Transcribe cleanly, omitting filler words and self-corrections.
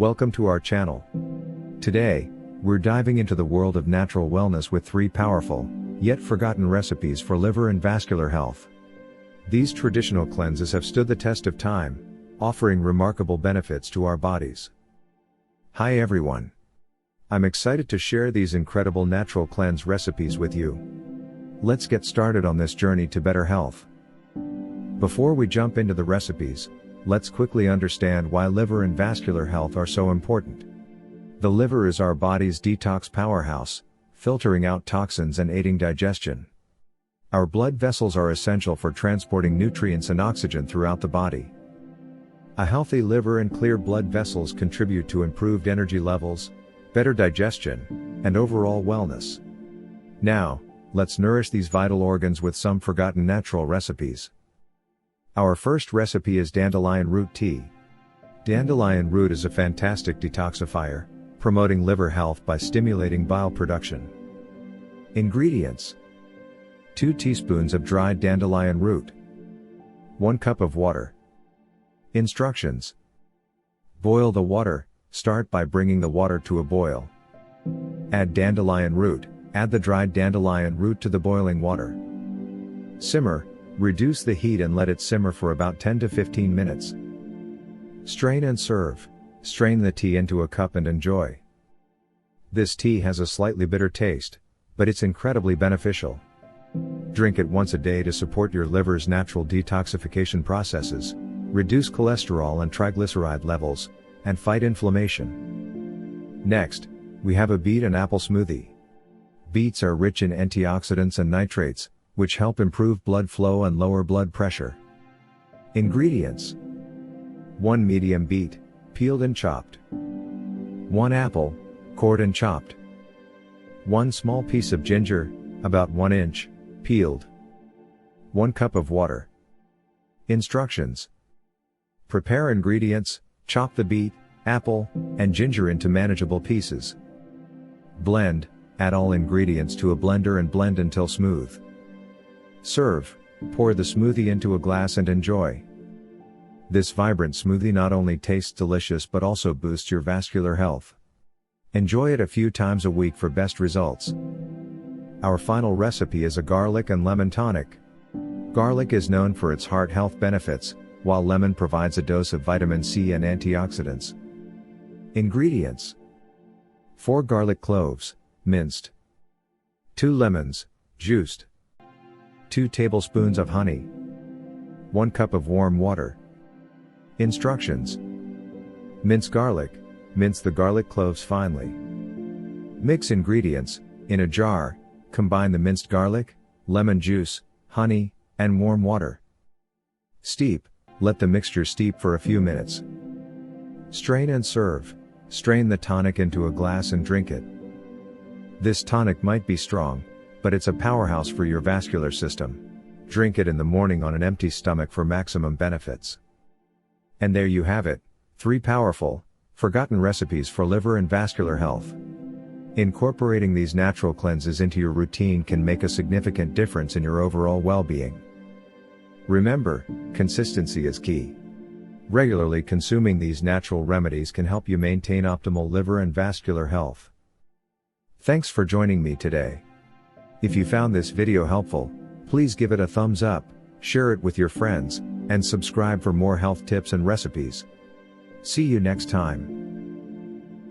Welcome to our channel. Today, we're diving into the world of natural wellness with 3 powerful, yet forgotten recipes for liver and vascular health. These traditional cleanses have stood the test of time, offering remarkable benefits to our bodies. Hi everyone. I'm excited to share these incredible natural cleanse recipes with you. Let's get started on this journey to better health. Before we jump into the recipes, let's quickly understand why liver and vascular health are so important. The liver is our body's detox powerhouse, filtering out toxins and aiding digestion. Our blood vessels are essential for transporting nutrients and oxygen throughout the body. A healthy liver and clear blood vessels contribute to improved energy levels, better digestion, and overall wellness. Now, let's nourish these vital organs with some forgotten natural recipes. Our first recipe is Dandelion Root Tea. Dandelion root is a fantastic detoxifier, promoting liver health by stimulating bile production. Ingredients: 2 teaspoons of dried dandelion root, 1 cup of water. Instructions: boil the water. Start by bringing the water to a boil. Add dandelion root. Add the dried dandelion root to the boiling water. Simmer. Reduce the heat and let it simmer for about 10 to 15 minutes. Strain and serve. Strain the tea into a cup and enjoy. This tea has a slightly bitter taste, but it's incredibly beneficial. Drink it once a day to support your liver's natural detoxification processes, reduce cholesterol and triglyceride levels, and fight inflammation. Next, we have a beet and apple smoothie. Beets are rich in antioxidants and nitrates, which help improve blood flow and lower blood pressure. Ingredients: 1 medium beet, peeled and chopped. 1 apple, cored and chopped. 1 small piece of ginger, about 1 inch, peeled. 1 cup of water. Instructions: prepare ingredients: chop the beet, apple, and ginger into manageable pieces. Blend, add all ingredients to a blender and blend until smooth. Serve, pour the smoothie into a glass and enjoy. This vibrant smoothie not only tastes delicious but also boosts your vascular health. Enjoy it a few times a week for best results. Our final recipe is a garlic and lemon tonic. Garlic is known for its heart health benefits, while lemon provides a dose of vitamin C and antioxidants. Ingredients: 4 garlic cloves, minced. 2 lemons, juiced. 2 tablespoons of honey. 1 cup of warm water. Instructions: mince garlic. Mince the garlic cloves finely. Mix ingredients in a jar. Combine the minced garlic, lemon juice, honey, and warm water. Steep. Let the mixture steep for a few minutes. Strain and serve. Strain the tonic into a glass and drink it. This tonic might be strong, but it's a powerhouse for your vascular system. Drink it in the morning on an empty stomach for maximum benefits. And there you have it, 3 powerful, forgotten recipes for liver and vascular health. Incorporating these natural cleanses into your routine can make a significant difference in your overall well-being. Remember, consistency is key. Regularly consuming these natural remedies can help you maintain optimal liver and vascular health. Thanks for joining me today. If you found this video helpful, please give it a thumbs up, share it with your friends, and subscribe for more health tips and recipes. See you next time.